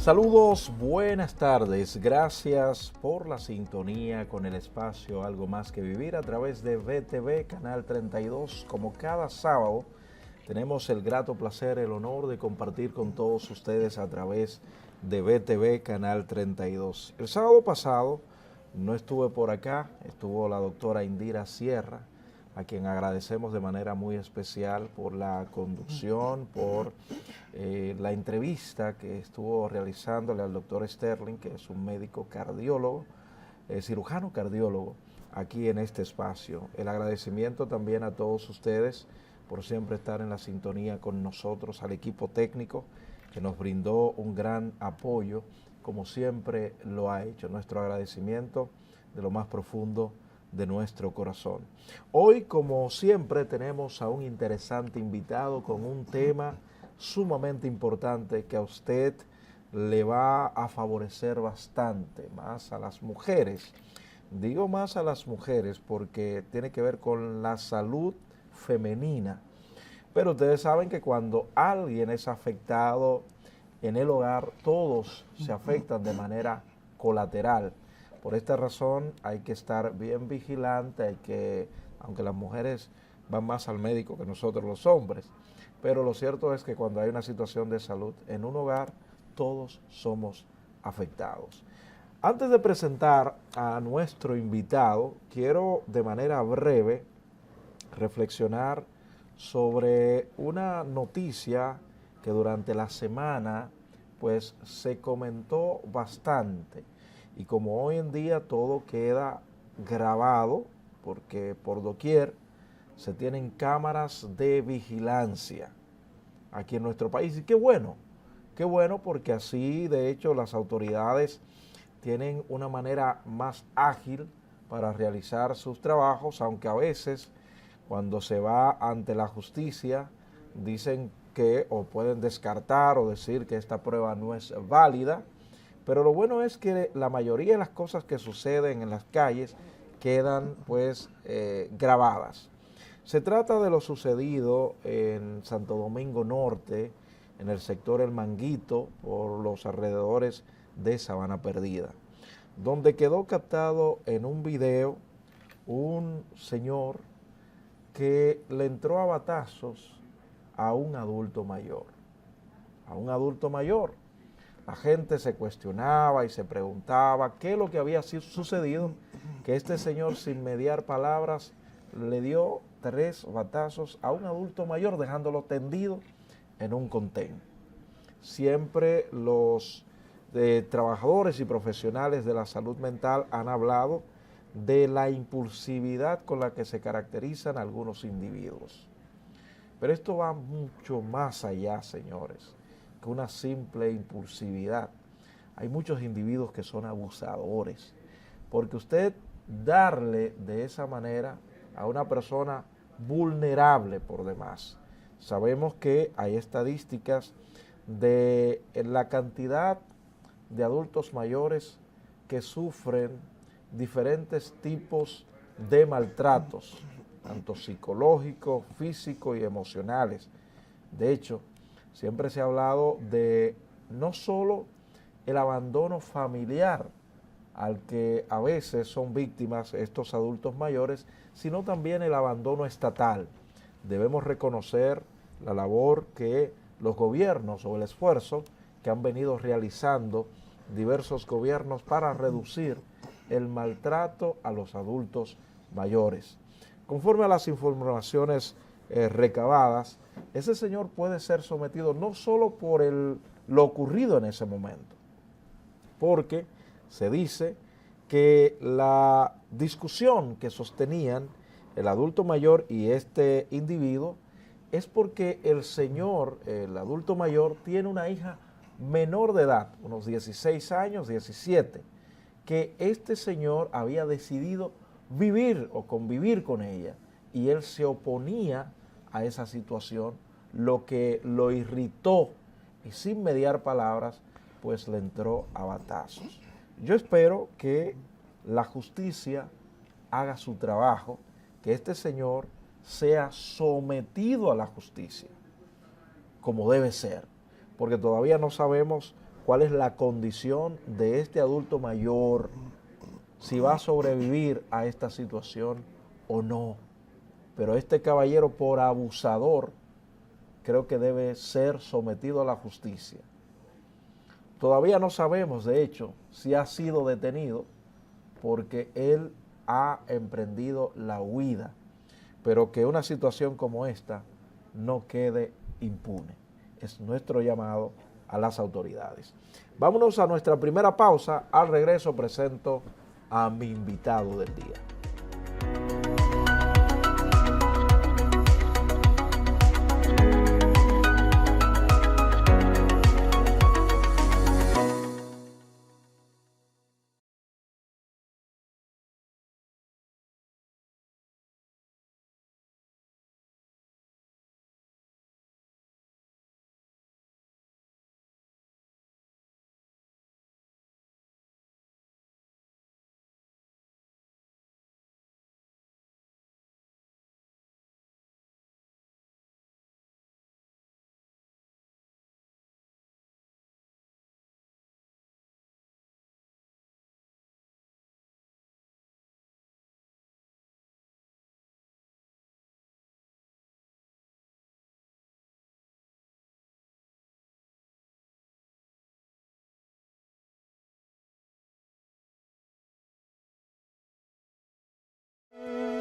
Saludos, buenas tardes, gracias por la sintonía con el espacio Algo Más que Vivir a través de VTV, Canal 32. Como cada sábado, tenemos el grato placer, el honor de compartir con todos ustedes a través de VTV, Canal 32. El sábado pasado no estuve por acá, estuvo la doctora Indira Sierra, a quien agradecemos de manera muy especial por la conducción, por la entrevista que estuvo realizándole al doctor Sterling, que es un médico cardiólogo, cirujano cardiólogo, aquí en este espacio. El agradecimiento también a todos ustedes por siempre estar en la sintonía con nosotros, al equipo técnico que nos brindó un gran apoyo, como siempre lo ha hecho. Nuestro agradecimiento de lo más profundo de nuestro corazón. Hoy, como siempre, tenemos a un interesante invitado con un tema sumamente importante que a usted le va a favorecer bastante, más a las mujeres. Digo más a las mujeres porque tiene que ver con la salud femenina. Pero ustedes saben que cuando alguien es afectado en el hogar, todos se afectan de manera colateral. Por esta razón hay que estar bien vigilante, aunque las mujeres van más al médico que nosotros los hombres, pero lo cierto es que cuando hay una situación de salud en un hogar, todos somos afectados. Antes de presentar a nuestro invitado, quiero de manera breve reflexionar sobre una noticia que durante la semana pues se comentó bastante. Y como hoy en día todo queda grabado, porque por doquier se tienen cámaras de vigilancia aquí en nuestro país. Y qué bueno porque así de hecho las autoridades tienen una manera más ágil para realizar sus trabajos, aunque a veces cuando se va ante la justicia dicen que o pueden descartar o decir que esta prueba no es válida. Pero lo bueno es que la mayoría de las cosas que suceden en las calles quedan pues grabadas. Se trata de lo sucedido en Santo Domingo Norte, en el sector El Manguito, por los alrededores de Sabana Perdida, donde quedó captado en un video un señor que le entró a batazos a un adulto mayor. A un adulto mayor. La gente se cuestionaba y se preguntaba qué es lo que había sucedido, que este señor sin mediar palabras le dio 3 batazos a un adulto mayor dejándolo tendido en un contén. Siempre los trabajadores y profesionales de la salud mental han hablado de la impulsividad con la que se caracterizan algunos individuos. Pero esto va mucho más allá, señores, que una simple impulsividad. Hay muchos individuos que son abusadores, porque usted darle de esa manera a una persona vulnerable por demás. Sabemos que hay estadísticas de la cantidad de adultos mayores que sufren diferentes tipos de maltratos, tanto psicológicos, físicos y emocionales. De hecho, siempre se ha hablado de no solo el abandono familiar al que a veces son víctimas estos adultos mayores, sino también el abandono estatal. Debemos reconocer la labor que los gobiernos o el esfuerzo que han venido realizando diversos gobiernos para reducir el maltrato a los adultos mayores. Conforme a las informaciones recabadas, ese señor puede ser sometido no solo por lo ocurrido en ese momento, porque se dice que la discusión que sostenían el adulto mayor y este individuo es porque el señor, el adulto mayor, tiene una hija menor de edad, unos 16 años, 17, que este señor había decidido vivir o convivir con ella y él se oponía a esa situación, lo que lo irritó y sin mediar palabras pues le entró a batazos. Yo espero que la justicia haga su trabajo, que este señor sea sometido a la justicia como debe ser, porque todavía no sabemos cuál es la condición de este adulto mayor, si va a sobrevivir a esta situación o no. Pero este caballero, por abusador, creo que debe ser sometido a la justicia. Todavía no sabemos, de hecho, si ha sido detenido, porque él ha emprendido la huida, pero que una situación como esta no quede impune. Es nuestro llamado a las autoridades. Vámonos a nuestra primera pausa. Al regreso presento a mi invitado del día.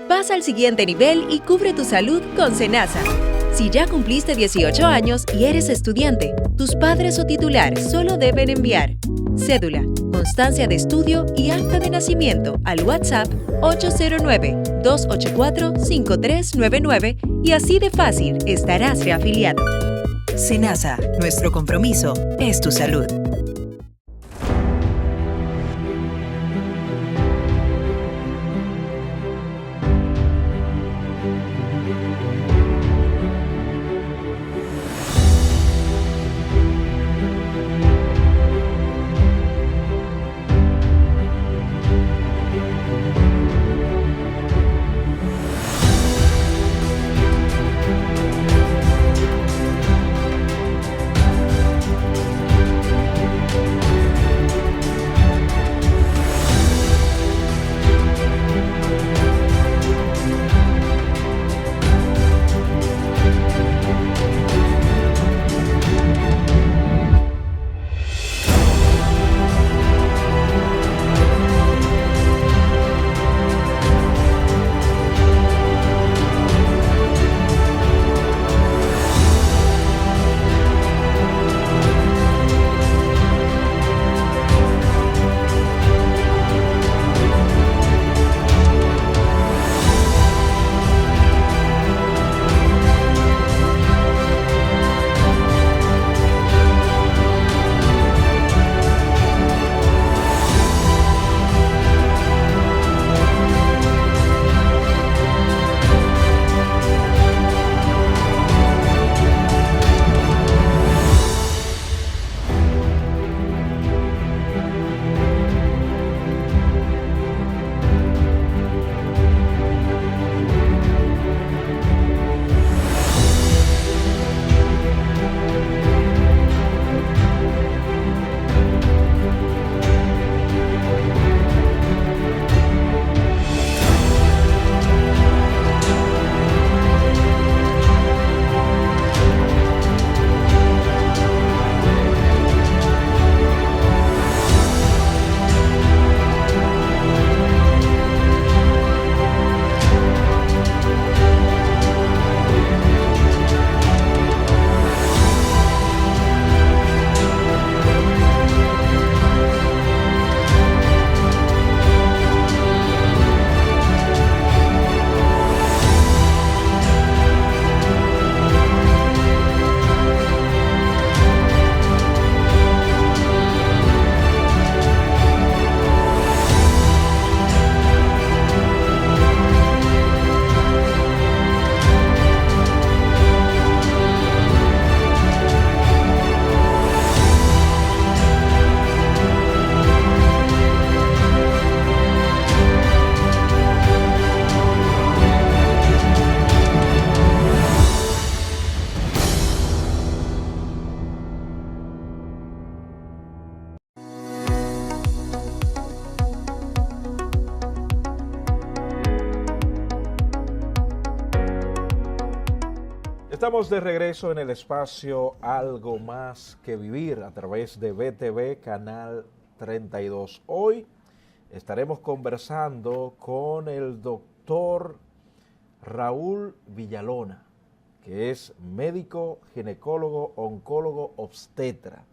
Pasa al siguiente nivel y cubre tu salud con Senasa. Si ya cumpliste 18 años y eres estudiante, tus padres o titular solo deben enviar cédula, constancia de estudio y acta de nacimiento al WhatsApp 809-284-5399 y así de fácil estarás reafiliado. Senasa, nuestro compromiso es tu salud. Estamos de regreso en el espacio Algo Más que Vivir a través de BTV Canal 32. Hoy estaremos conversando con el doctor Raúl Villalona, que es médico, ginecólogo, oncólogo, obstetra.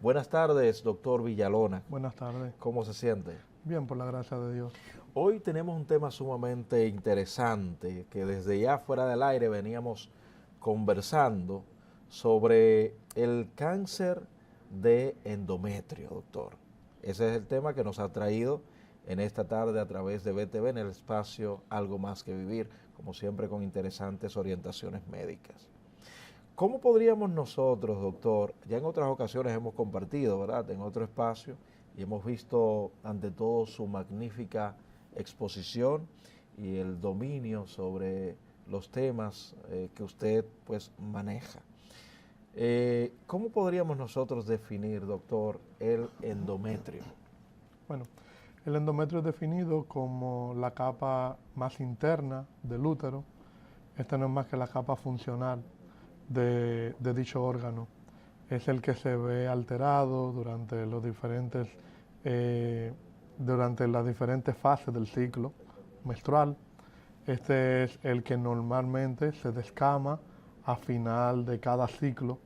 Buenas tardes, doctor Villalona. Buenas tardes. ¿Cómo se siente? Bien, por la gracia de Dios. Hoy tenemos un tema sumamente interesante que desde ya fuera del aire veníamos conversando sobre el cáncer de endometrio, doctor. Ese es el tema que nos ha traído en esta tarde a través de BTV en el espacio Algo Más que Vivir, como siempre con interesantes orientaciones médicas. ¿Cómo podríamos nosotros, doctor, ya en otras ocasiones hemos compartido, ¿verdad?, en otro espacio y hemos visto ante todo su magnífica exposición y el dominio sobre los temas que usted pues maneja. ¿Cómo podríamos nosotros definir, doctor, el endometrio? Bueno, el endometrio es definido como la capa más interna del útero. Esta no es más que la capa funcional de dicho órgano. Es el que se ve alterado durante las diferentes fases del ciclo menstrual. Este es el que normalmente se descama a final de cada ciclo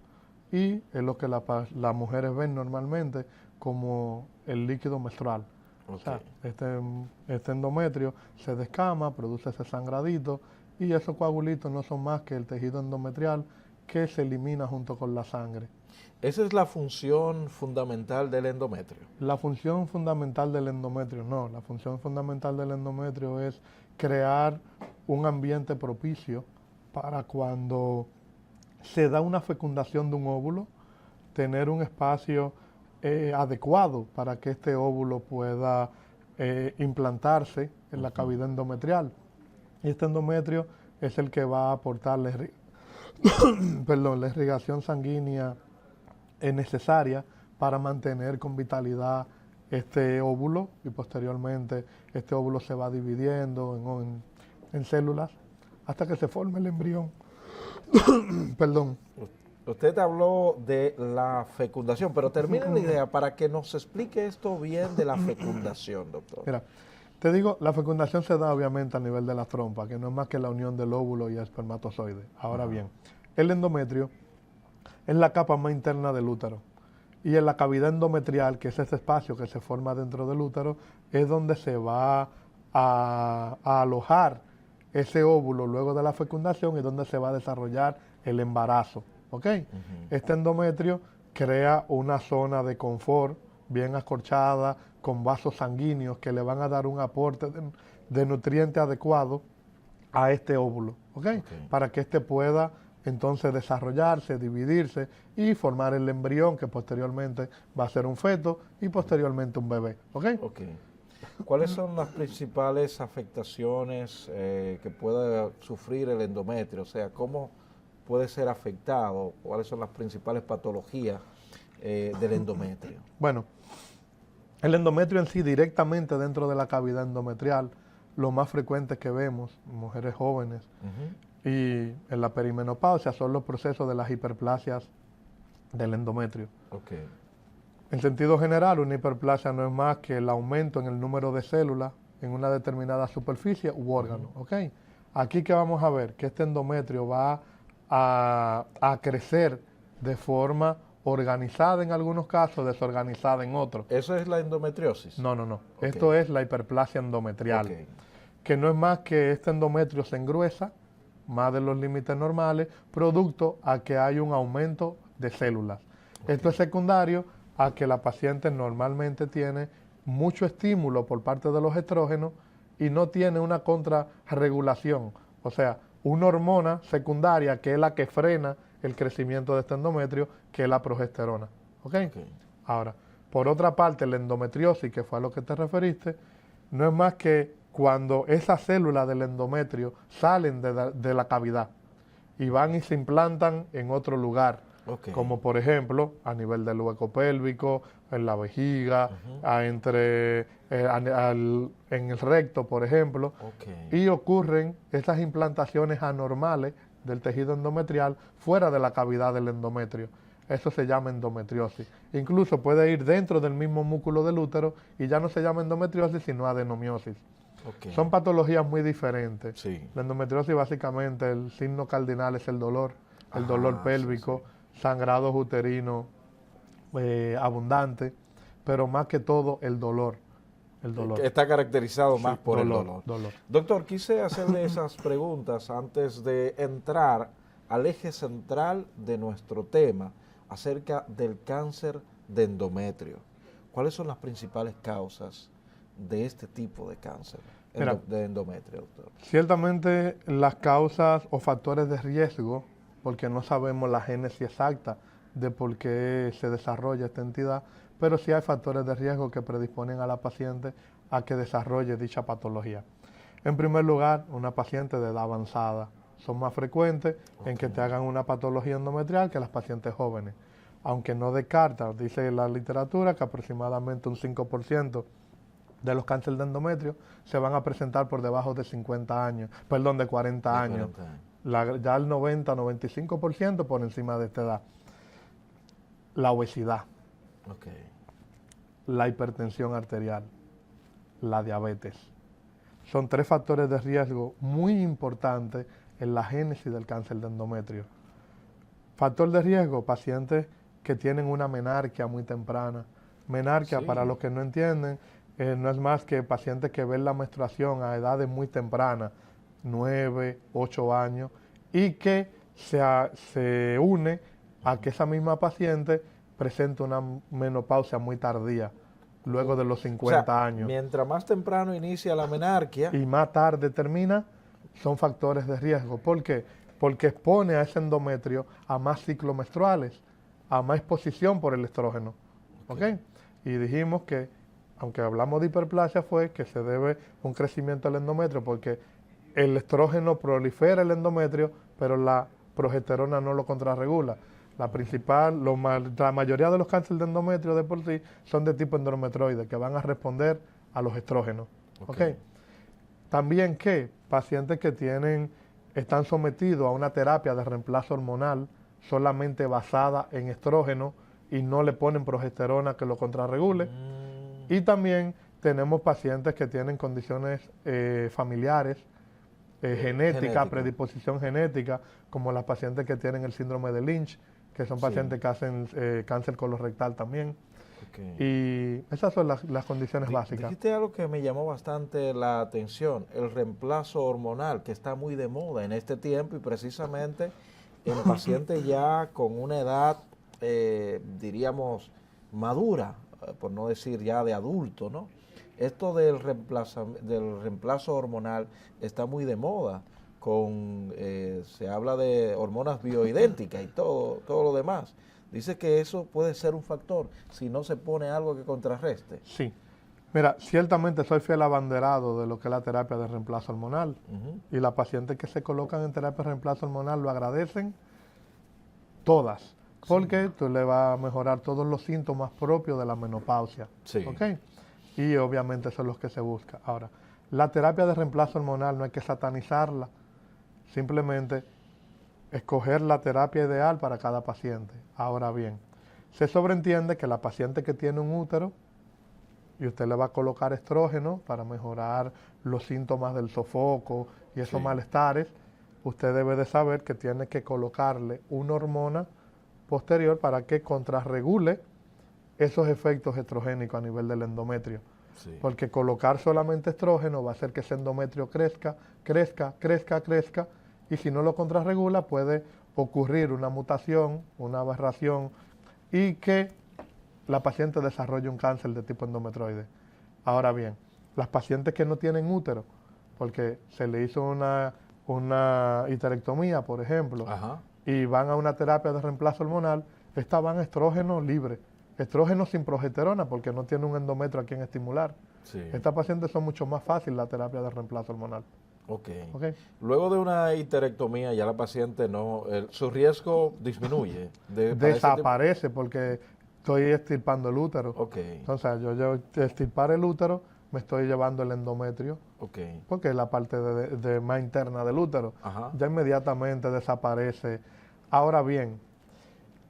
y es lo que las mujeres ven normalmente como el líquido menstrual. Okay. O sea, este endometrio se descama, produce ese sangradito y esos coagulitos no son más que el tejido endometrial que se elimina junto con la sangre. ¿Esa es la función fundamental del endometrio? La función fundamental del endometrio no. La función fundamental del endometrio es crear un ambiente propicio para cuando se da una fecundación de un óvulo, tener un espacio adecuado para que este óvulo pueda implantarse en la cavidad endometrial. Y este endometrio es el que va a aportar la irrigación sanguínea necesaria para mantener con vitalidad este óvulo y posteriormente este óvulo se va dividiendo en células hasta que se forme el embrión. Perdón. Usted habló de la fecundación, pero termine la idea para que nos explique esto bien de la fecundación, doctor. Mira, te digo, la fecundación se da obviamente a nivel de la trompa, que no es más que la unión del óvulo y el espermatozoide. Ahora bien, el endometrio es la capa más interna del útero. Y en la cavidad endometrial, que es ese espacio que se forma dentro del útero, es donde se va a alojar ese óvulo luego de la fecundación y donde se va a desarrollar el embarazo. ¿Ok? Este endometrio crea una zona de confort bien acolchada, con vasos sanguíneos que le van a dar un aporte de nutriente adecuado a este óvulo. ¿Ok? Para que éste pueda entonces desarrollarse, dividirse y formar el embrión que posteriormente va a ser un feto y posteriormente un bebé. ¿Ok? ¿Cuáles son las principales afectaciones que puede sufrir el endometrio? O sea, ¿cómo puede ser afectado? ¿Cuáles son las principales patologías del endometrio? Bueno, el endometrio en sí directamente dentro de la cavidad endometrial, lo más frecuente que vemos en mujeres jóvenes y en la perimenopausia son los procesos de las hiperplasias del endometrio. En sentido general, una hiperplasia no es más que el aumento en el número de células en una determinada superficie u órgano. Aquí que vamos a ver que este endometrio va a crecer de forma organizada en algunos casos, desorganizada en otros. ¿Eso es la endometriosis? No. Esto es la hiperplasia endometrial, que no es más que este endometrio se engruesa más de los límites normales, producto a que hay un aumento de células. Esto es secundario a que la paciente normalmente tiene mucho estímulo por parte de los estrógenos y no tiene una contrarregulación, o sea, una hormona secundaria que es la que frena el crecimiento de este endometrio, que es la progesterona. Ahora, por otra parte, la endometriosis, que fue a lo que te referiste, no es más que cuando esas células del endometrio salen de la cavidad y van y se implantan en otro lugar, como por ejemplo a nivel del hueco pélvico, en la vejiga, en el recto, por ejemplo, y ocurren esas implantaciones anormales del tejido endometrial fuera de la cavidad del endometrio. Eso se llama endometriosis. Incluso puede ir dentro del mismo músculo del útero y ya no se llama endometriosis, sino adenomiosis. Okay. Son patologías muy diferentes. Sí. La endometriosis, básicamente, el signo cardinal es el dolor pélvico, sí. sangrados uterinos abundantes, pero más que todo el dolor. El dolor. Está caracterizado más por dolor. el dolor. Doctor, quise hacerle esas preguntas antes de entrar al eje central de nuestro tema acerca del cáncer de endometrio. ¿Cuáles son las principales causas de este tipo de cáncer de endometrio, doctor? Ciertamente las causas o factores de riesgo, porque no sabemos la génesis exacta de por qué se desarrolla esta entidad, pero sí hay factores de riesgo que predisponen a la paciente a que desarrolle dicha patología. En primer lugar, una paciente de edad avanzada. Son más frecuentes en que te hagan una patología endometrial que las pacientes jóvenes. Aunque no descarta, dice la literatura, que aproximadamente un 5% de los cánceres de endometrio se van a presentar por debajo de 50 años, perdón, de 40 años. Ya el 90-95% por encima de esta edad. La obesidad, la hipertensión arterial, la diabetes. Son 3 factores de riesgo muy importantes en la génesis del cáncer de endometrio. Factor de riesgo, pacientes que tienen una menarquia muy temprana. Menarquia, sí, para los que no entienden, no es más que pacientes que ven la menstruación a edades muy tempranas, 9, 8 años, y que se une a que esa misma paciente presente una menopausia muy tardía, luego de los 50 años. Mientras más temprano inicia la menarquia y más tarde termina, son factores de riesgo. ¿Por qué? Porque expone a ese endometrio a más ciclos menstruales, a más exposición por el estrógeno. ¿Okay? Y dijimos que, aunque hablamos de hiperplasia, fue que se debe un crecimiento del endometrio porque el estrógeno prolifera el endometrio, pero la progesterona no lo contrarregula. La mayoría de los cánceres de endometrio de por sí son de tipo endometrioide, que van a responder a los estrógenos. ¿Okay? También que pacientes que están sometidos a una terapia de reemplazo hormonal solamente basada en estrógeno y no le ponen progesterona que lo contrarregule. Y también tenemos pacientes que tienen condiciones familiares, genética, predisposición genética, como las pacientes que tienen el síndrome de Lynch, que son pacientes que hacen cáncer colorectal también. Y esas son las condiciones básicas. Dijiste algo que me llamó bastante la atención, el reemplazo hormonal, que está muy de moda en este tiempo y precisamente en pacientes ya con una edad, diríamos, madura, por no decir ya de adulto, ¿no? Esto del reemplazo hormonal está muy de moda, se habla de hormonas bioidénticas y todo lo demás. Dice que eso puede ser un factor si no se pone algo que contrarreste. Sí. Mira, ciertamente soy fiel abanderado de lo que es la terapia de reemplazo hormonal. Y las pacientes que se colocan en terapia de reemplazo hormonal lo agradecen todas. Porque tú le vas a mejorar todos los síntomas propios de la menopausia. ¿Okay? Y obviamente eso es lo que se busca. Ahora, la terapia de reemplazo hormonal no hay que satanizarla. Simplemente escoger la terapia ideal para cada paciente. Ahora bien, se sobreentiende que la paciente que tiene un útero y usted le va a colocar estrógeno para mejorar los síntomas del sofoco y esos malestares, usted debe de saber que tiene que colocarle una hormona posterior para que contrarregule esos efectos estrogénicos a nivel del endometrio. Porque colocar solamente estrógeno va a hacer que ese endometrio crezca, y si no lo contrarregula puede ocurrir una mutación, una aberración y que la paciente desarrolle un cáncer de tipo endometrioide. Ahora bien, las pacientes que no tienen útero, porque se le hizo una histerectomía, por ejemplo, y van a una terapia de reemplazo hormonal, estas van a estrógeno libre, estrógeno sin progesterona, porque no tiene un endometrio a quien estimular. Estas pacientes son mucho más fáciles la terapia de reemplazo hormonal. Luego de una histerectomía ya la paciente su riesgo disminuye. Desaparece porque estoy extirpando el útero. Entonces yo extirpar el útero me estoy llevando el endometrio, Okay. porque es la parte de más interna del útero. Ajá. Ya inmediatamente desaparece. Ahora bien,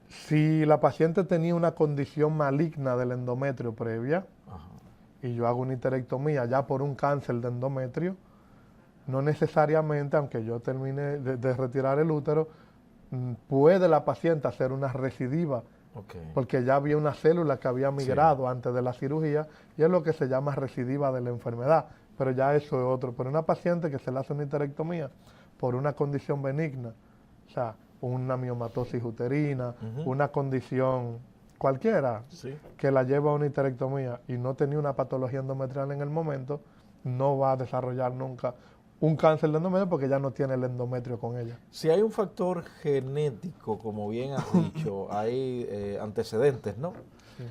si la paciente tenía una condición maligna del endometrio previa, Ajá. y yo hago una histerectomía ya por un cáncer de endometrio, no necesariamente, aunque yo termine de retirar el útero, puede la paciente hacer una recidiva, Okay. porque ya había una célula que había migrado antes de la cirugía, y es lo que se llama recidiva de la enfermedad, pero ya eso es otro. Pero una paciente que se le hace una histerectomía por una condición benigna, o sea, una miomatosis uterina, una condición cualquiera Sí. que la lleva a una histerectomía y no tenía una patología endometrial en el momento, no va a desarrollar nunca un cáncer de endometrio porque ya no tiene el endometrio con ella. Si hay un factor genético, como bien has dicho, hay antecedentes, ¿no? Sí.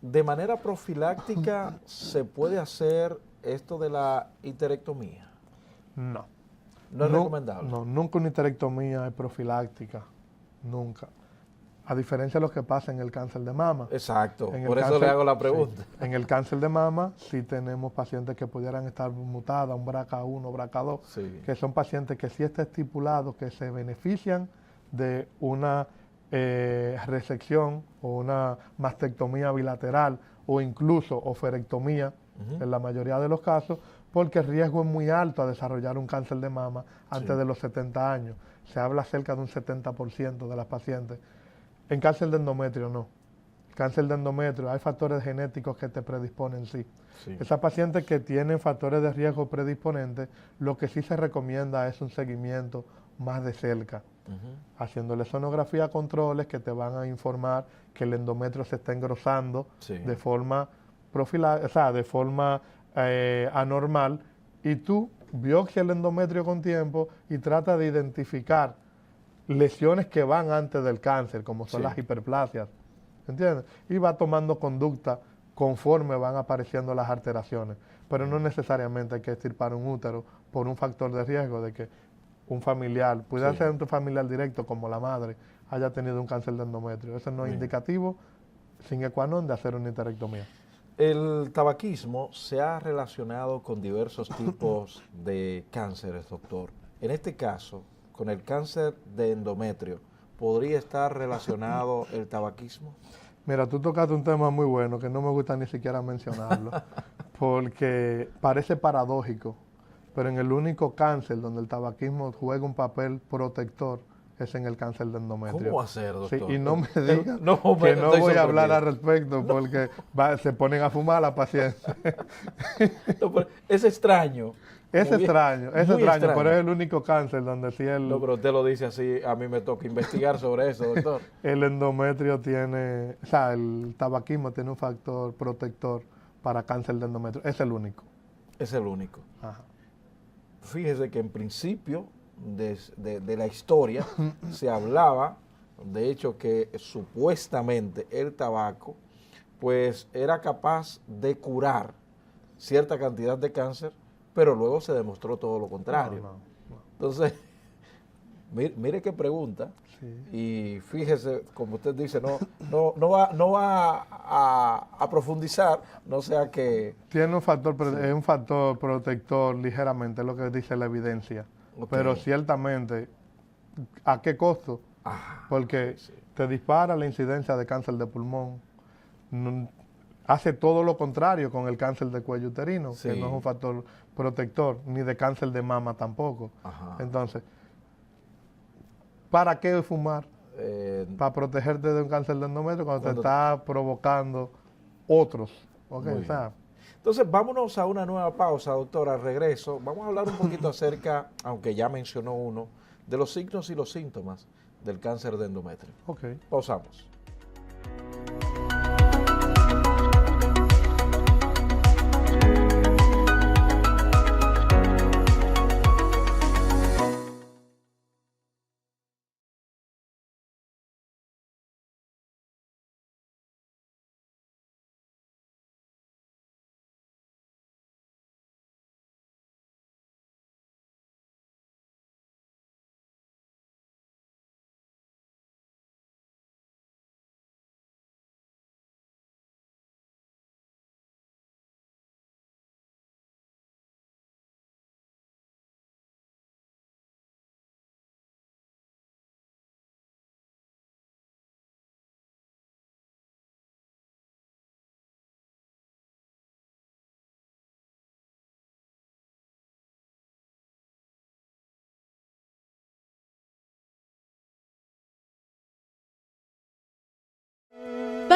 De manera profiláctica se puede hacer esto de la histerectomía. No. No es recomendable. No, nunca una histerectomía es profiláctica, nunca. A diferencia de lo que pasa en el cáncer de mama. Exacto, En el por eso cáncer- le hago la pregunta. sí, en el cáncer de mama sí tenemos pacientes que pudieran estar mutadas, un BRCA1, BRCA2, Sí. que son pacientes que sí está estipulado que se benefician de una resección o una mastectomía bilateral o incluso oferectomía en la mayoría de los casos, porque el riesgo es muy alto a desarrollar un cáncer de mama antes Sí. de los 70 años. Se habla cerca de un 70% de las pacientes. En cáncer de endometrio no. Cáncer de endometrio, hay factores genéticos que te predisponen, sí. Sí. Esas pacientes que tienen factores de riesgo predisponentes, lo que sí se recomienda es un seguimiento más de cerca, haciéndole sonografía controles que te van a informar que el endometrio se está engrosando Sí. de forma o sea, de forma anormal, y tú biopsia el endometrio con tiempo y trata de identificar lesiones que van antes del cáncer, como son Sí. las hiperplasias, ¿entiendes? Y va tomando conducta conforme van apareciendo las alteraciones. Pero no necesariamente hay que extirpar un útero por un factor de riesgo de que un familiar, puede Sí. ser un familiar directo como la madre, haya tenido un cáncer de endometrio. Eso no es Bien. indicativo, sin qua non, de hacer una histerectomía. El tabaquismo se ha relacionado con diversos tipos de cánceres, doctor. En este caso, con el cáncer de endometrio, ¿podría estar relacionado el tabaquismo? Mira, tú tocaste un tema muy bueno que no me gusta ni siquiera mencionarlo, porque parece paradójico, pero en el único cáncer donde el tabaquismo juega un papel protector es en el cáncer de endometrio. ¿Cómo va a ser, Sí, doctor? y no me digan No, que no estoy voy a hablar sorprendido. al respecto porque se ponen a fumar la paciente. No, pero es extraño. Es Muy- extraño, muy pero es el único cáncer donde sí No, pero usted lo dice así, a mí me toca investigar sobre eso, doctor. el endometrio tiene, o sea, el tabaquismo tiene un factor protector para cáncer de endometrio. Es el único. Es el único. Ajá. Fíjese que en principio de la historia se hablaba, de hecho, que supuestamente el tabaco pues era capaz de curar cierta cantidad de cáncer, pero luego se demostró todo lo contrario. No. Entonces, mire qué pregunta. Sí. Y fíjese, como usted dice, no va a profundizar, no sea que... Tiene un factor, es un factor protector ligeramente, es lo que dice la evidencia. Ok. Pero ciertamente, ¿a qué costo? Porque sí. te dispara la incidencia de cáncer de pulmón. Hace todo lo contrario con el cáncer de cuello uterino, Sí. que no es un factor protector, ni de cáncer de mama tampoco. Ajá. Entonces, ¿para qué fumar? eh, Para protegerte de un cáncer de endometrio cuando Cuando- te está provocando otros. ¿Ok? Muy O sea, Entonces, vámonos a una nueva pausa, doctora. Al regreso, vamos a hablar un poquito acerca, aunque ya mencionó uno, de los signos y los síntomas del cáncer de endometrio. ok. Pausamos.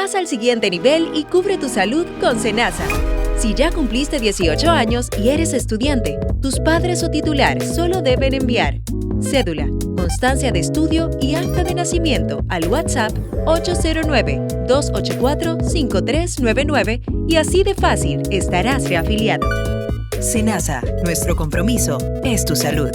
Pasa al siguiente nivel y cubre tu salud con Senasa. Si ya cumpliste 18 años y eres estudiante, tus padres o titular solo deben enviar cédula, constancia de estudio y acta de nacimiento al WhatsApp 809-284-5399 y así de fácil estarás reafiliado. Senasa, nuestro compromiso es tu salud.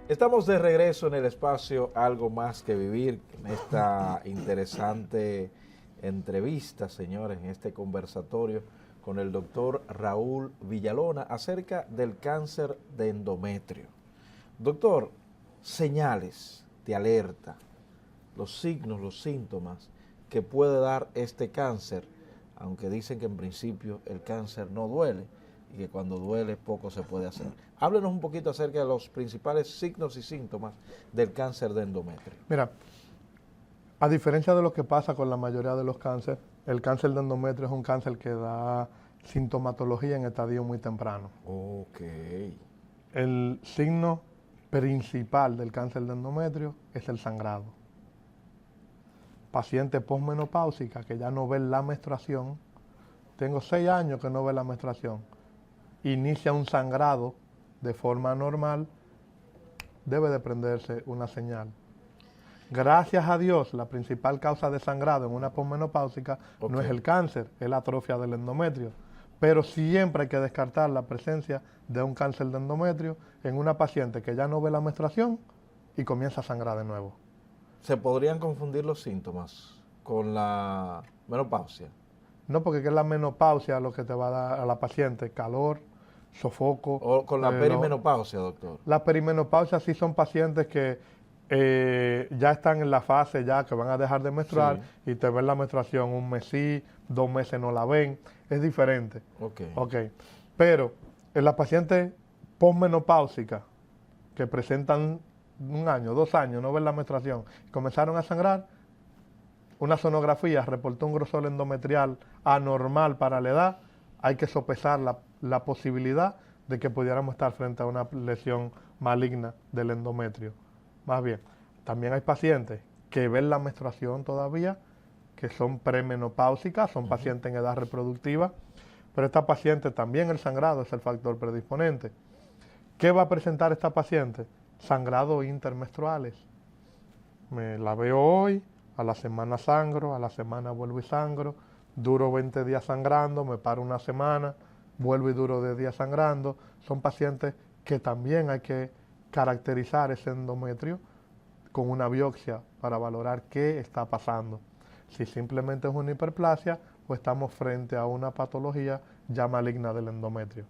Estamos de regreso en el espacio Algo Más que Vivir, en esta interesante entrevista, señores, en este conversatorio con el doctor Raúl Villalona acerca del cáncer de endometrio. Doctor, señales de alerta, los signos, los síntomas que puede dar este cáncer, aunque dicen que en principio el cáncer no duele y que cuando duele poco se puede hacer. Háblenos un poquito acerca de los principales signos y síntomas del cáncer de endometrio. Mira, a diferencia de lo que pasa con la mayoría de los cánceres, el cáncer de endometrio es un cáncer que da sintomatología en estadio muy temprano. Ok. El signo principal del cáncer de endometrio es el sangrado. Paciente posmenopáusica que ya no ve la menstruación, tengo 6 años que no ve la menstruación, inicia un sangrado de forma normal, debe de prenderse una señal. Gracias a Dios, la principal causa de sangrado en una posmenopáusica no es el cáncer, es la atrofia del endometrio. Pero siempre hay que descartar la presencia de un cáncer de endometrio en una paciente que ya no ve la menstruación y comienza a sangrar de nuevo. ¿Se podrían confundir los síntomas? con la menopausia? No, porque es la menopausia lo que te va a dar a la paciente, calor, sofoco. ¿O con la perimenopausia, doctor? La perimenopausia sí son pacientes que ya están en la fase ya que van a dejar de menstruar y te ven la menstruación un mes sí, 2 meses no la ven, es diferente. Ok. Pero en las pacientes posmenopáusicas que presentan 1 año, 2 años, no ven la menstruación, comenzaron a sangrar, una sonografía reportó un grosor endometrial anormal para la edad, hay que sopesar la posibilidad de que pudiéramos estar frente a una lesión maligna del endometrio. Más bien, también hay pacientes que ven la menstruación todavía, que son premenopáusicas, son pacientes en edad reproductiva, pero esta paciente también el sangrado es el factor predisponente. ¿Qué va a presentar esta paciente? Sangrados intermenstruales. Me la veo hoy, a la semana sangro, a la semana vuelvo y sangro, duro 20 días sangrando, me paro 1 semana, vuelvo y duro 10 días sangrando. Son pacientes que también hay que caracterizar ese endometrio con una biopsia para valorar qué está pasando. Si simplemente es una hiperplasia o estamos frente a una patología ya maligna del endometrio.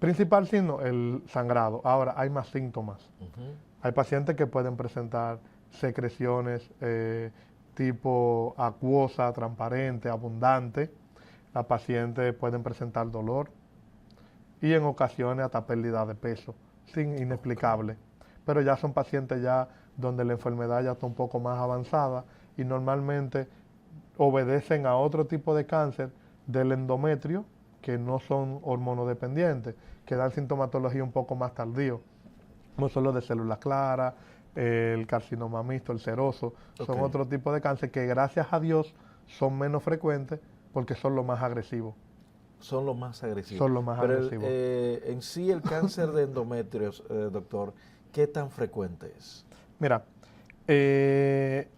Principal signo, el sangrado. Ahora, hay más síntomas. Hay pacientes que pueden presentar secreciones tipo acuosa, transparente, abundante. Las pacientes pueden presentar dolor y en ocasiones hasta pérdida de peso, inexplicable. Pero ya son pacientes ya donde la enfermedad ya está un poco más avanzada y normalmente obedecen a otro tipo de cáncer del endometrio que no son hormonodependientes, que dan sintomatología un poco más tardío. No solo de células claras, el carcinoma mixto, el seroso, son otro tipo de cáncer que gracias a Dios son menos frecuentes porque son los más agresivos. Son los más agresivos. Son los más agresivos. En sí el cáncer de endometrio, doctor, ¿qué tan frecuente es? Mira,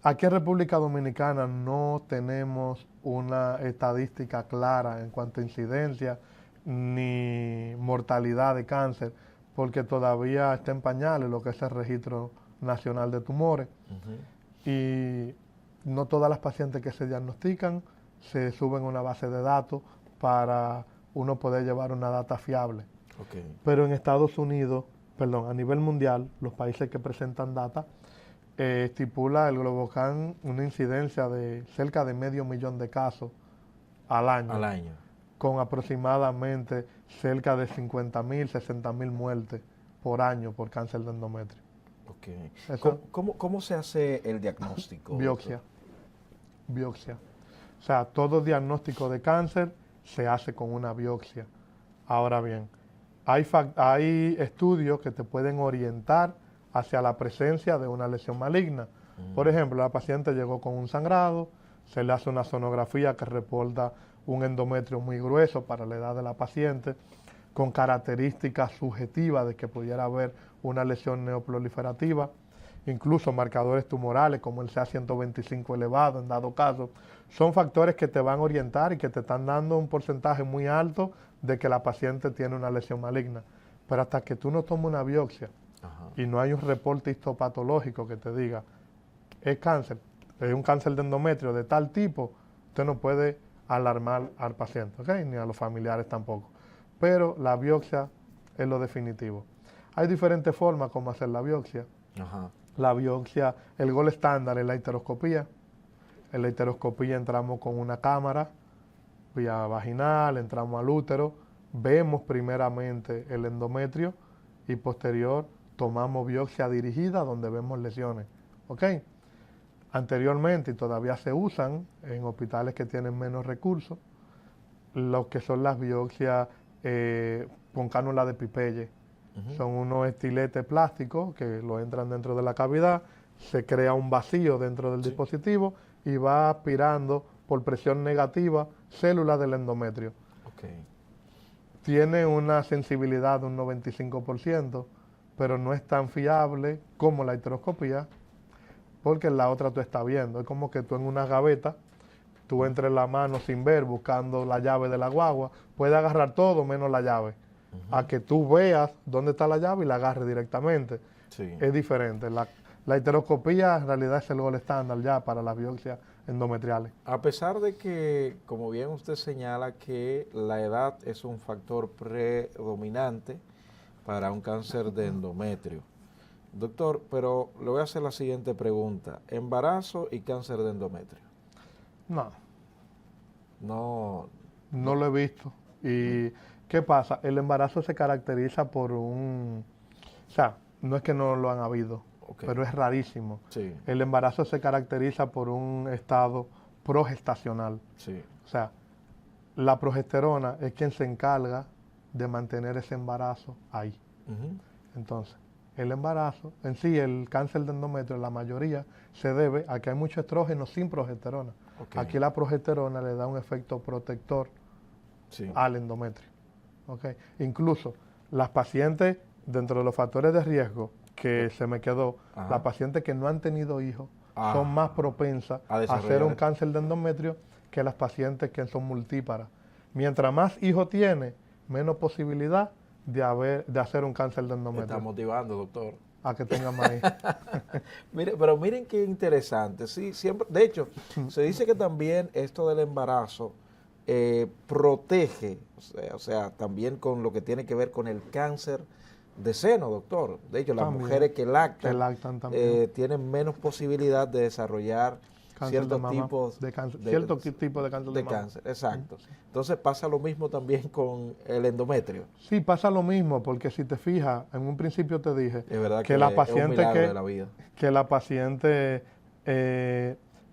aquí en República Dominicana no tenemos una estadística clara en cuanto a incidencia ni mortalidad de cáncer, porque todavía está en pañales lo que es el Registro Nacional de Tumores. Y no todas las pacientes que se diagnostican se suben a una base de datos para uno poder llevar una data fiable. Pero en Estados Unidos, a nivel mundial, los países que presentan data, estipula el Globocan una incidencia de cerca de 500,000 de casos al año. Con aproximadamente cerca de 50,000, 60,000 muertes por año por cáncer de endometrio. ¿Cómo se hace el diagnóstico? Biopsia. O sea, todo diagnóstico de cáncer se hace con una biopsia. Ahora bien, hay estudios que te pueden orientar hacia la presencia de una lesión maligna. Por ejemplo, la paciente llegó con un sangrado, se le hace una sonografía que reporta un endometrio muy grueso para la edad de la paciente, con características subjetivas de que pudiera haber una lesión neoproliferativa, incluso marcadores tumorales como el CA125 elevado en dado caso, son factores que te van a orientar y que te están dando un porcentaje muy alto de que la paciente tiene una lesión maligna. Pero hasta que tú no tomes una biopsia y no hay un reporte histopatológico que te diga, es cáncer, es un cáncer de endometrio de tal tipo, usted no puede alarmar al paciente, ni a los familiares tampoco. Pero la biopsia es lo definitivo. Hay diferentes formas como hacer la biopsia. La biopsia, el gol estándar es la histeroscopía. En la histeroscopía entramos con una cámara vía vaginal, entramos al útero, vemos primeramente el endometrio y posterior tomamos biopsia dirigida donde vemos lesiones. Anteriormente, y todavía se usan en hospitales que tienen menos recursos, lo que son las biopsias con cánula de Pipelle. Son unos estiletes plásticos que lo entran dentro de la cavidad, se crea un vacío dentro del dispositivo y va aspirando por presión negativa células del endometrio. Tiene una sensibilidad de un 95%, pero no es tan fiable como la histeroscopía, porque en la otra tú estás viendo. Es como que tú en una gaveta, tú entres la mano sin ver, buscando la llave de la guagua, puedes agarrar todo menos la llave. A que tú veas dónde está la llave y la agarres directamente. Es diferente. La histeroscopía en realidad es el gol estándar ya para las biopsias endometriales. A pesar de que, como bien usted señala, que la edad es un factor predominante para un cáncer de endometrio. Doctor, pero le voy a hacer la siguiente pregunta. ¿Embarazo y cáncer de endometrio? No. No. No lo he visto. ¿Y qué pasa? El embarazo se caracteriza por un... O sea, no es que no lo han habido, pero es rarísimo. Sí. El embarazo se caracteriza por un estado progestacional. Sí. O sea, la progesterona es quien se encarga de mantener ese embarazo ahí. Entonces, el embarazo, en sí, el cáncer de endometrio, la mayoría se debe a que hay mucho estrógeno sin progesterona. Aquí la progesterona le da un efecto protector al endometrio. Incluso las pacientes, dentro de los factores de riesgo que se me quedó, las pacientes que no han tenido hijos son más propensas a hacer un cáncer de endometrio que las pacientes que son multíparas. Mientras más hijos tiene, menos posibilidad de hacer un cáncer de endometrio. Me está motivando, doctor. A que tenga más hijos. Pero miren qué interesante. Sí, siempre, de hecho, se dice que también esto del embarazo protege, o sea, también con lo que tiene que ver con el cáncer de seno, doctor. De hecho, las mujeres que lactan tienen menos posibilidad de desarrollar cierto tipo de cáncer de cáncer. Exacto. Entonces pasa lo mismo también con el endometrio. Sí, pasa lo mismo, porque si te fijas, en un principio te dije que la paciente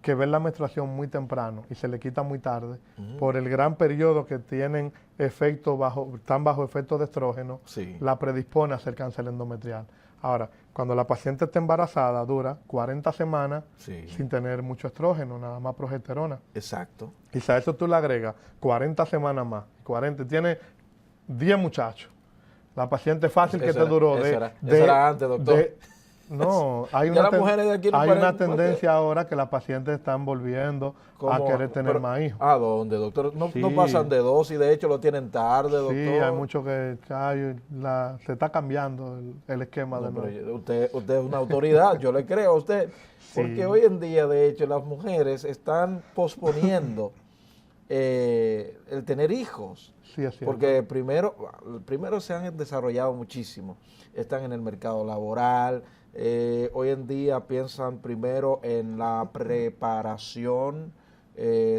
que ve la menstruación muy temprano y se le quita muy tarde, por el gran periodo que tienen están bajo efecto de estrógeno, la predispone a hacer cáncer endometrial. Ahora, cuando la paciente está embarazada, dura 40 semanas sin tener mucho estrógeno, nada más progesterona. Exacto. Y si a eso tú le agregas 40 semanas más, tiene 10 muchachos. La paciente fácil que te duró eso era antes, doctor. No, hay una tendencia ahora que las pacientes están volviendo a querer tener más hijos. ¿A dónde, doctor? No pasan de 2 y de hecho lo tienen tarde, doctor. Sí, hay mucho que se está cambiando el esquema de nuevo. Usted es una autoridad, yo le creo a usted. Porque hoy en día, de hecho, las mujeres están posponiendo el tener hijos. Sí, es cierto. Porque primero se han desarrollado muchísimo. Están en el mercado laboral. Hoy en día piensan primero en la preparación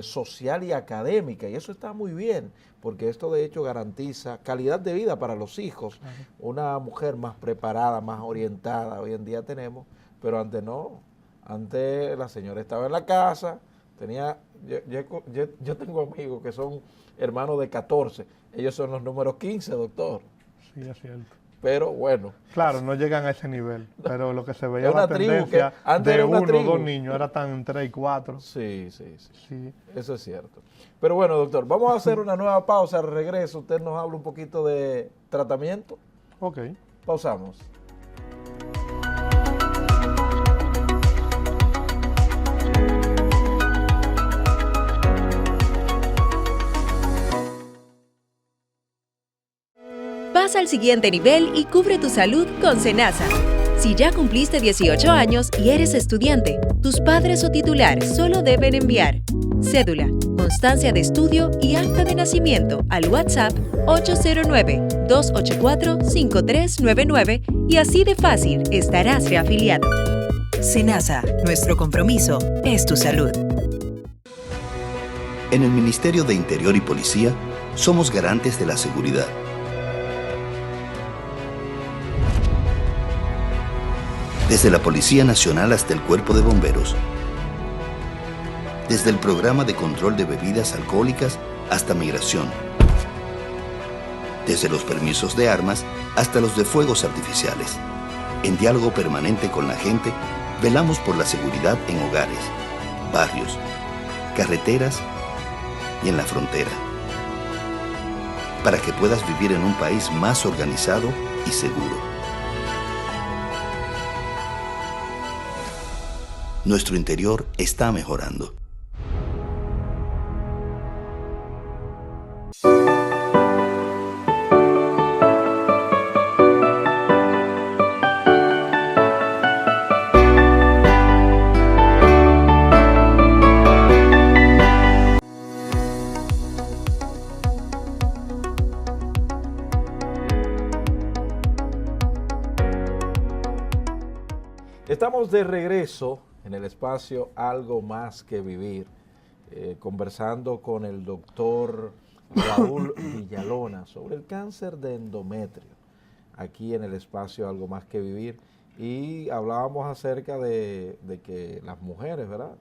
social y académica, y eso está muy bien, porque esto de hecho garantiza calidad de vida para los hijos. Una mujer más preparada, más orientada, hoy en día tenemos, pero antes no. Antes la señora estaba en la casa, yo tengo amigos que son hermanos de 14, ellos son los números 15, doctor. Sí, es cierto. Pero bueno. Claro, no llegan a ese nivel, pero lo que se veía la tendencia de 1 o 2 niños, ahora están en 3 y 4. Sí. Eso es cierto. Pero bueno, doctor, vamos a hacer una nueva pausa. Al regreso, usted nos habla un poquito de tratamiento. Ok. Pausamos. Pasa al siguiente nivel y cubre tu salud con Senasa. Si ya cumpliste 18 años y eres estudiante, tus padres o titular solo deben enviar cédula, constancia de estudio y acta de nacimiento al WhatsApp 809-284-5399 y así de fácil estarás reafiliado. Senasa, nuestro compromiso es tu salud. En el Ministerio de Interior y Policía somos garantes de la seguridad. Desde la Policía Nacional hasta el Cuerpo de Bomberos. Desde el Programa de Control de Bebidas Alcohólicas hasta Migración. Desde los permisos de armas hasta los de fuegos artificiales. En diálogo permanente con la gente, velamos por la seguridad en hogares, barrios, carreteras y en la frontera. Para que puedas vivir en un país más organizado y seguro. Nuestro interior está mejorando. Estamos de regreso en el espacio Algo Más que Vivir, conversando con el doctor Raúl Villalona sobre el cáncer de endometrio, aquí en el espacio Algo Más que Vivir. Y hablábamos acerca de que las mujeres, ¿verdad?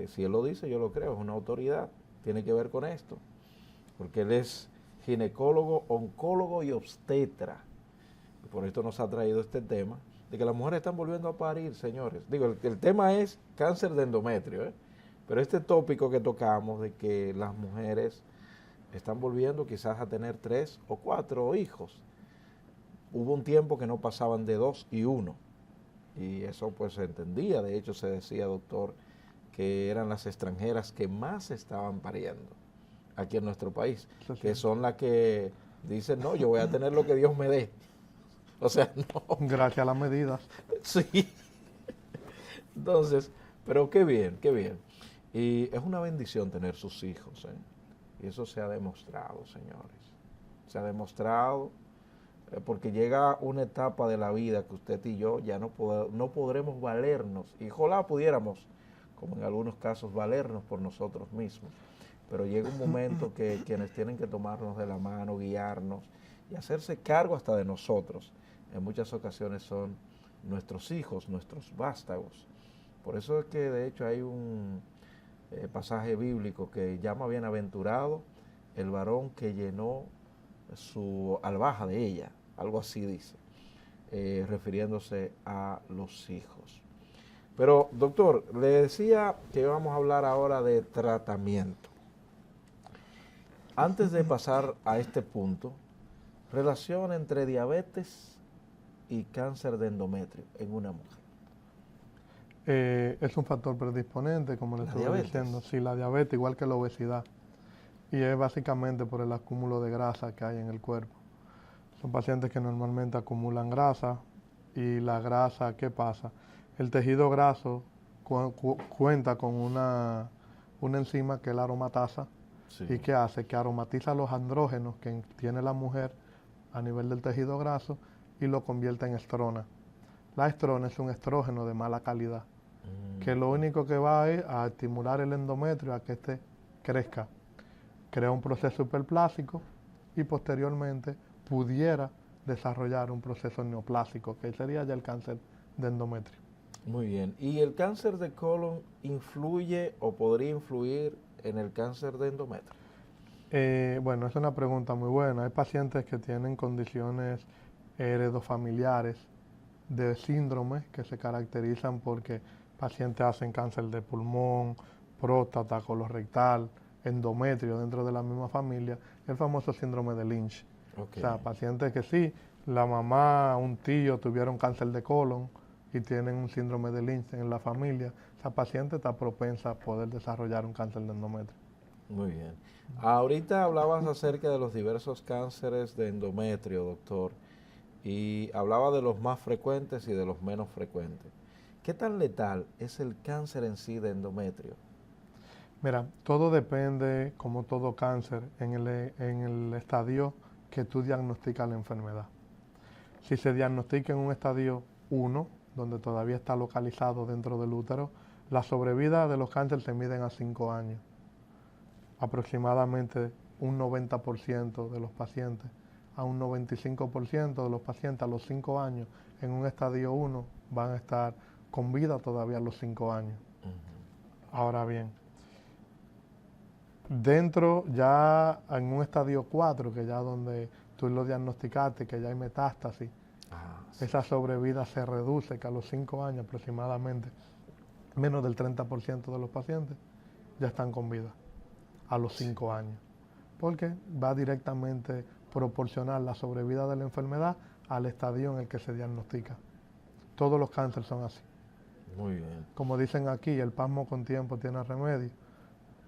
Si él lo dice, yo lo creo, es una autoridad, tiene que ver con esto, porque él es ginecólogo, oncólogo y obstetra. Y por esto nos ha traído este tema, de que las mujeres están volviendo a parir, señores. Digo, el tema es cáncer de endometrio, pero este tópico que tocamos de que las mujeres están volviendo quizás a tener 3 o 4 hijos. Hubo un tiempo que no pasaban de 2 y 1, y eso pues se entendía. De hecho, se decía, doctor, que eran las extranjeras que más estaban pariendo aquí en nuestro país, que son las que dicen, no, yo voy a tener lo que Dios me dé. O sea, no. Gracias a las medidas. Sí. Entonces, pero qué bien, qué bien. Y es una bendición tener sus hijos, y eso se ha demostrado, señores. Se ha demostrado. Porque llega una etapa de la vida que usted y yo ya no podremos valernos, y ojalá pudiéramos, como en algunos casos, valernos por nosotros mismos, pero llega un momento que quienes tienen que tomarnos de la mano, guiarnos y hacerse cargo hasta de nosotros, en muchas ocasiones son nuestros hijos, nuestros vástagos. Por eso es que de hecho hay un pasaje bíblico que llama bienaventurado el varón que llenó su albaja de ella, algo así dice, refiriéndose a los hijos. Pero, doctor, le decía que vamos a hablar ahora de tratamiento. Antes de pasar a este punto, relación entre diabetes y cáncer de endometrio en una mujer. Es un factor predisponente, como le estoy diciendo. Sí, la diabetes, igual que la obesidad. Y es básicamente por el acúmulo de grasa que hay en el cuerpo. Son pacientes que normalmente acumulan grasa, y la grasa, ¿qué pasa? El tejido graso cuenta con una enzima que es la aromatasa, sí, y que hace que aromatiza los andrógenos que tiene la mujer a nivel del tejido graso y lo convierte en estrona. La estrona es un estrógeno de mala calidad, que lo único que va es a estimular el endometrio a que éste crezca. Crea un proceso hiperplásico y posteriormente pudiera desarrollar un proceso neoplásico, que sería ya el cáncer de endometrio. Muy bien. ¿Y el cáncer de colon influye o podría influir en el cáncer de endometrio? Bueno, es una pregunta muy buena. Hay pacientes que tienen condiciones heredofamiliares de síndromes que se caracterizan porque pacientes hacen cáncer de pulmón, próstata, colorectal, endometrio dentro de la misma familia, el famoso síndrome de Lynch. Okay. O sea, pacientes que sí, la mamá, un tío tuvieron cáncer de colon y tienen un síndrome de Lynch en la familia, esa paciente está propensa a poder desarrollar un cáncer de endometrio. Muy bien. Ahorita hablabas acerca de los diversos cánceres de endometrio, doctor, y hablaba de los más frecuentes y de los menos frecuentes. ¿Qué tan letal es el cáncer en sí de endometrio? Mira, todo depende, como todo cáncer, en el estadio que tú diagnosticas la enfermedad. Si se diagnostica en un estadio 1, donde todavía está localizado dentro del útero, la sobrevida de los cánceres se miden a 5 años. Aproximadamente un 90% de los pacientes, a un 95% de los pacientes a los 5 años en un estadio 1 van a estar con vida todavía a los 5 años. Ahora bien, dentro ya en un estadio 4, que ya donde tú lo diagnosticaste, que ya hay metástasis, sí, esa sobrevida se reduce, que a los 5 años aproximadamente, menos del 30% de los pacientes ya están con vida a los 5 años, porque va directamente proporcional la sobrevida de la enfermedad al estadio en el que se diagnostica. Todos los cánceres son así. Muy bien. Como dicen aquí, el pasmo con tiempo tiene remedio.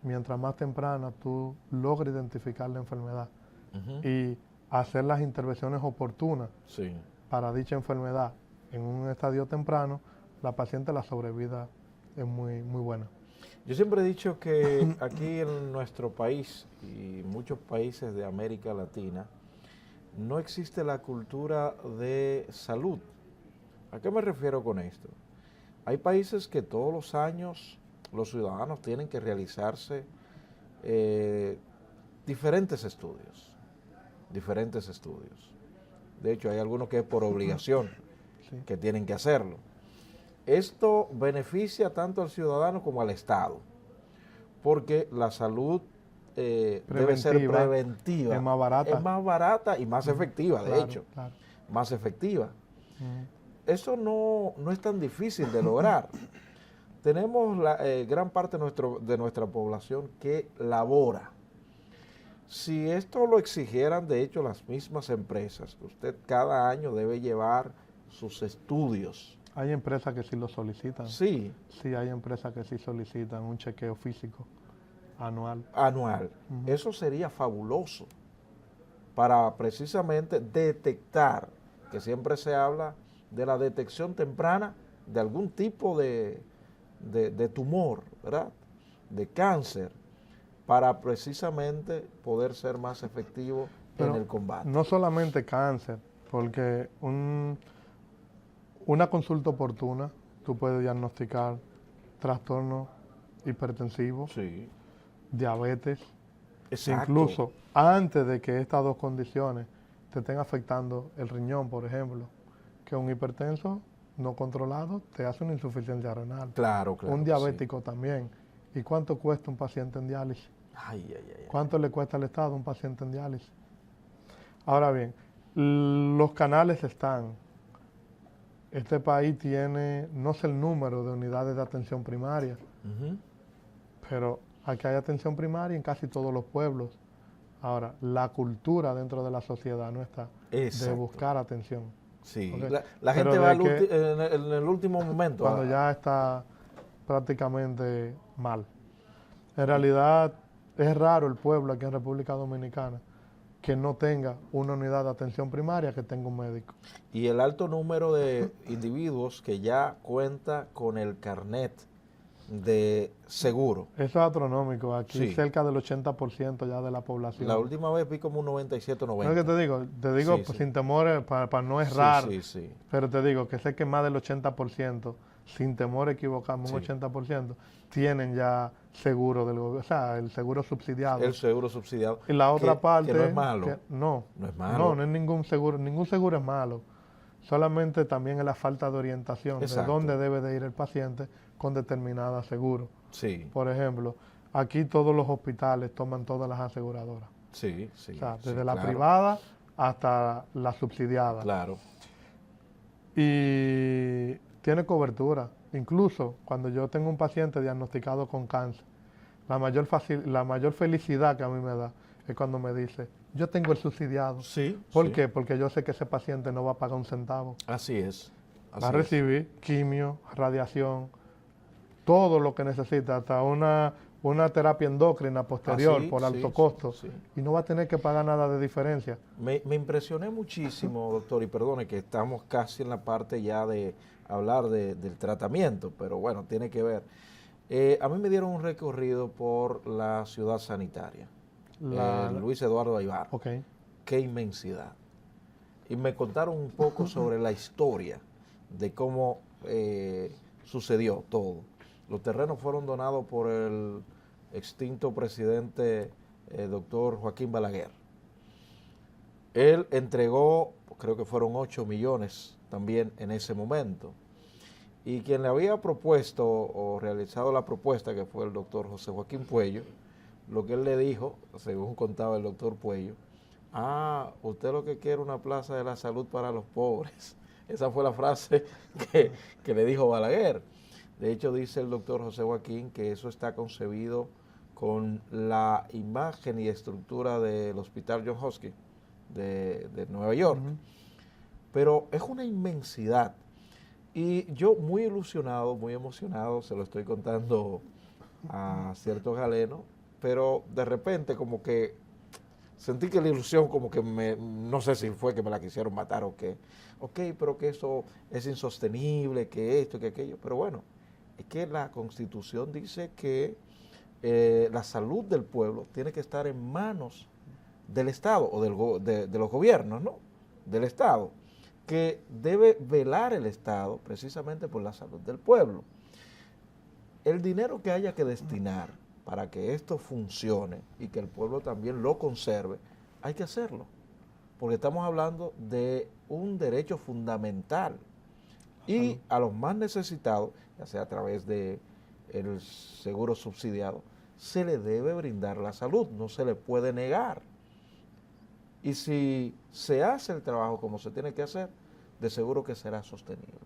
Mientras más temprana tú logres identificar la enfermedad y hacer las intervenciones oportunas, sí, para dicha enfermedad en un estadio temprano, la paciente, la sobrevida es muy, muy buena. Yo siempre he dicho que aquí en nuestro país y muchos países de América Latina no existe la cultura de salud. ¿A qué me refiero con esto? Hay países que todos los años los ciudadanos tienen que realizarse diferentes estudios. De hecho, hay algunos que es por obligación, Sí. que tienen que hacerlo. Esto beneficia tanto al ciudadano como al Estado, porque la salud debe ser preventiva. Es más barata. Es más barata y más efectiva, de Claro, hecho. claro. Más efectiva. Ujú. Eso no es tan difícil de lograr. Tenemos gran parte de nuestra población que labora. Si esto lo exigieran, de hecho, las mismas empresas, usted cada año debe llevar sus estudios. Hay empresas que sí lo solicitan. Sí, Sí, hay empresas que sí solicitan un chequeo físico anual. anual. Ujú. Eso sería fabuloso para precisamente detectar, que siempre se habla de la detección temprana de algún tipo de tumor, ¿verdad? De cáncer, para precisamente poder ser más efectivo Pero en el combate. no solamente cáncer, porque una consulta oportuna, tú puedes diagnosticar trastornos hipertensivos, Sí, diabetes, exacto. incluso antes de que estas dos condiciones te estén afectando el riñón, por ejemplo, que un hipertenso no controlado te hace una insuficiencia renal. Claro, claro. Un que diabético también. ¿Y cuánto cuesta un paciente en diálisis? sí. Ay, ay, ay, ay. ¿Cuánto le cuesta al Estado un paciente en diálisis? Ahora bien, los canales están. Este país tiene, no sé el número de unidades de atención primaria, Ujú. pero aquí hay atención primaria en casi todos los pueblos. Ahora, la cultura dentro de la sociedad no está de Exacto. buscar atención. Sí, Ok. la Pero gente va de que en el último momento. cuando ya está prácticamente mal. En realidad, es raro el pueblo aquí en República Dominicana que no tenga una unidad de atención primaria que tenga un médico. Y el alto número de individuos que ya cuenta con el carnet de seguro. Eso es astronómico. Aquí Sí. cerca del 80% ya de la población. La última vez vi como un 97, No 90. es que te digo Sí, pues, sí. sin temores para no Sí, errar, sí, sí. pero te digo que sé que más del 80%, sin temor a equivocarme, un Sí. 80%, tienen ya seguro del gobierno, o sea, el seguro subsidiado. El seguro subsidiado. Y la otra parte... Que no es malo. No es malo. no es ningún seguro es malo. Solamente también es la falta de orientación Exacto. de dónde debe de ir el paciente con determinada seguro. Sí, Por ejemplo, aquí todos los hospitales toman todas las aseguradoras. sí, sí. O sea, sí, desde la claro, privada hasta la subsidiada. Claro. Y tiene cobertura. Incluso cuando yo tengo un paciente diagnosticado con cáncer, la mayor felicidad que a mí me da es cuando me dice, yo tengo el subsidiado. Sí. ¿Por sí. qué? Porque yo sé que ese paciente no va a pagar un centavo. Así es. Va a recibir quimio, radiación, todo lo que necesita, hasta una terapia endocrina posterior sí, por sí, alto sí, costo. sí. Y no va a tener que pagar nada de diferencia. Me impresioné muchísimo, doctor, y perdone que estamos casi en la parte ya de hablar del tratamiento, pero bueno, tiene que ver. A mí me dieron un recorrido por la ciudad sanitaria, Luis Eduardo Aybar. Ok. Qué inmensidad. Y me contaron un poco sobre la historia de cómo sucedió todo. Los terrenos fueron donados por el extinto presidente doctor Joaquín Balaguer. Él entregó, creo que fueron 8 millones también en ese momento. Y quien le había propuesto o realizado la propuesta, que fue el doctor José Joaquín Puello, lo que él le dijo, según contaba el doctor Puello, usted lo que quiere es una plaza de la salud para los pobres. Esa fue la frase que le dijo Balaguer. De hecho, dice el doctor José Joaquín que eso está concebido con la imagen y estructura del Hospital Johns Hopkins de Nueva York. Pero es una inmensidad. Y yo muy ilusionado, muy emocionado, se lo estoy contando a ciertos galenos, pero de repente como que sentí que la ilusión como que no sé si fue que me la quisieron matar o qué. Ok, pero que eso es insostenible, que esto, que aquello. Pero bueno, es que la Constitución dice que la salud del pueblo tiene que estar en manos del Estado o de los gobiernos, ¿no? Del Estado. que debe velar el Estado precisamente por la salud del pueblo. El dinero que haya que destinar para que esto funcione y que el pueblo también lo conserve, hay que hacerlo, porque estamos hablando de un derecho fundamental y a los más necesitados, ya sea a través de el seguro subsidiado, se le debe brindar la salud, no se le puede negar. Y si se hace el trabajo como se tiene que hacer, de seguro que será sostenible.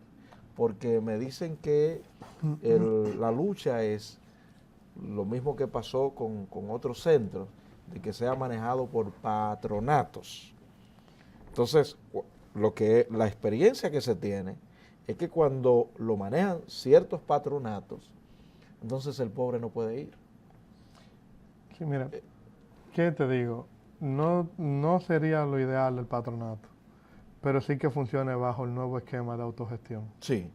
Porque me dicen que la lucha es lo mismo que pasó con otros centros, de que sea manejado por patronatos. Entonces, la experiencia que se tiene es que cuando lo manejan ciertos patronatos, entonces el pobre no puede ir. Sí, mira, ¿qué te digo? No sería lo ideal el patronato, pero sí que funcione bajo el nuevo esquema de autogestión. Sí,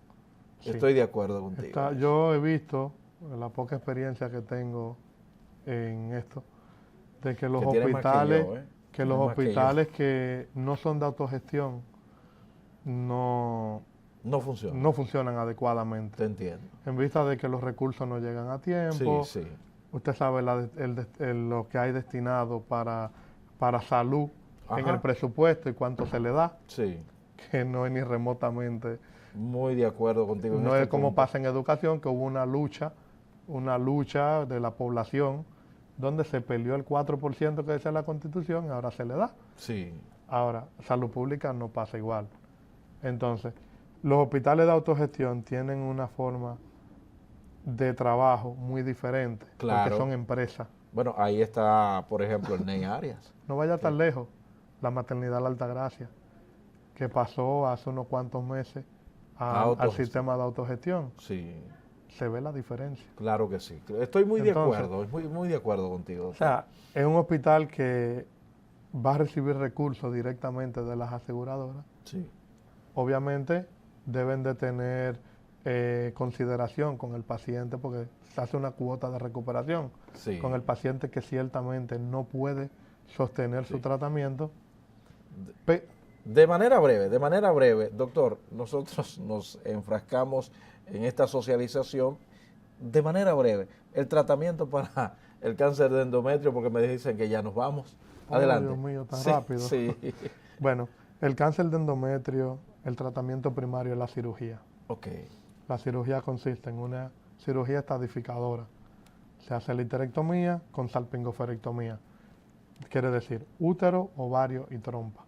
Sí. estoy de acuerdo contigo. Yo he visto, en la poca experiencia que tengo en esto, de que los tiene más que hospitales, yo, ¿eh? que Tiene los más que yo. hospitales que no son de autogestión No funciona. no funcionan adecuadamente. Te entiendo. En vista de que los recursos no llegan a tiempo, Sí, sí. usted sabe lo que hay destinado para salud en Ajá. el presupuesto y cuánto se le da, Sí, que no es ni remotamente, muy de acuerdo contigo. en no este es como punto. pasa en educación, que hubo una lucha de la población donde se peleó el 4% que decía la Constitución y ahora se le da. Sí, Ahora, salud pública no pasa igual. Entonces, los hospitales de autogestión tienen una forma de trabajo muy diferente, Claro. porque son empresas. bueno, ahí está, por ejemplo, el Ney Arias. No vaya tan lejos, la maternidad La Altagracia, que pasó hace unos cuantos meses al Autogestión. sistema de autogestión. Sí, Se ve la diferencia. claro que sí. Estoy muy Entonces, de acuerdo, muy de acuerdo contigo. O sea, es un hospital que va a recibir recursos directamente de las aseguradoras. sí, Obviamente deben de tener consideración con el paciente porque se hace una cuota de recuperación sí. con el paciente que ciertamente no puede sostener su tratamiento. De manera breve, doctor, nosotros nos enfrascamos en esta socialización. De manera breve, el tratamiento para el cáncer de endometrio, porque me dicen que ya nos vamos. Adelante. Dios mío, tan Sí, rápido. Sí, Bueno, el cáncer de endometrio, el tratamiento primario es la cirugía. ok, La cirugía consiste en una cirugía estadificadora. Se hace la histerectomía con salpingoferectomía. Quiere decir útero, ovario y trompa.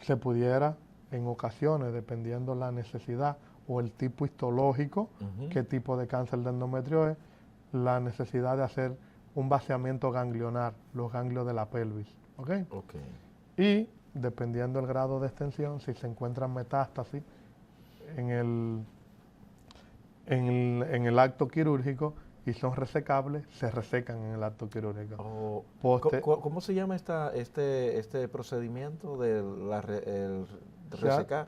Se pudiera, en ocasiones, dependiendo la necesidad o el tipo histológico, qué tipo de cáncer de endometrio es, la necesidad de hacer un vaciamiento ganglionar, los ganglios de la pelvis. ¿Ok? ok. Y dependiendo del grado de extensión, si se encuentran metástasis en el acto quirúrgico y son resecables, se resecan en el acto quirúrgico. Oh, Poste- ¿Cómo se llama este procedimiento de el resecar?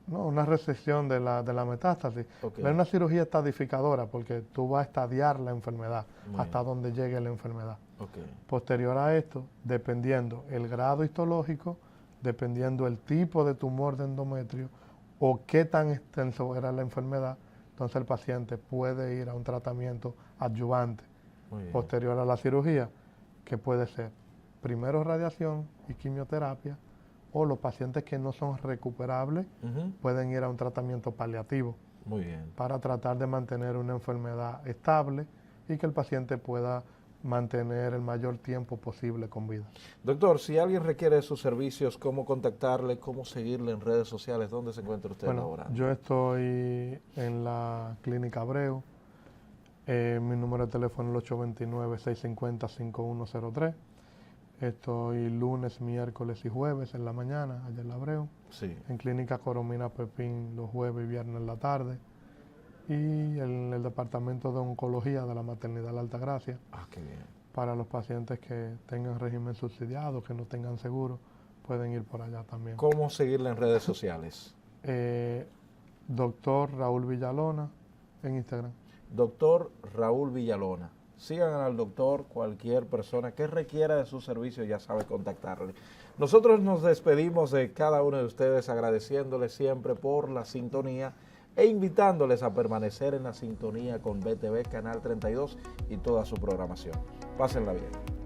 No, una resección de la metástasis. Ok. Es una cirugía estadificadora porque tú vas a estadiar la enfermedad Muy hasta bien. donde llegue la enfermedad. Ok, Posterior a esto, dependiendo el grado histológico, dependiendo el tipo de tumor de endometrio o qué tan extenso era la enfermedad, entonces el paciente puede ir a un tratamiento adyuvante muy bien. posterior a la cirugía, que puede ser primero radiación y quimioterapia, o los pacientes que no son recuperables Ujú, pueden ir a un tratamiento paliativo muy bien. para tratar de mantener una enfermedad estable y que el paciente pueda mantener el mayor tiempo posible con vida. Doctor, si alguien requiere sus servicios, ¿cómo contactarle? ¿Cómo seguirle en redes sociales? ¿Dónde se encuentra usted Bueno, ahora? yo estoy en la Clínica Abreu. Mi número de teléfono es el 829-650-5103. Estoy lunes, miércoles y jueves en la mañana, allá en la Abreu. Sí, En Clínica Coromina Pepín los jueves y viernes en la tarde. Y en el Departamento de Oncología de la Maternidad La Altagracia, qué bien. para los pacientes que tengan régimen subsidiado, que no tengan seguro, pueden ir por allá también. ¿Cómo seguirle en redes sociales? Doctor Raúl Villalona en Instagram. Doctor Raúl Villalona. sigan al doctor, cualquier persona que requiera de su servicio ya sabe contactarle. Nosotros nos despedimos de cada uno de ustedes agradeciéndoles siempre por la sintonía e invitándoles a permanecer en la sintonía con BTV Canal 32 y toda su programación. Pásenla bien.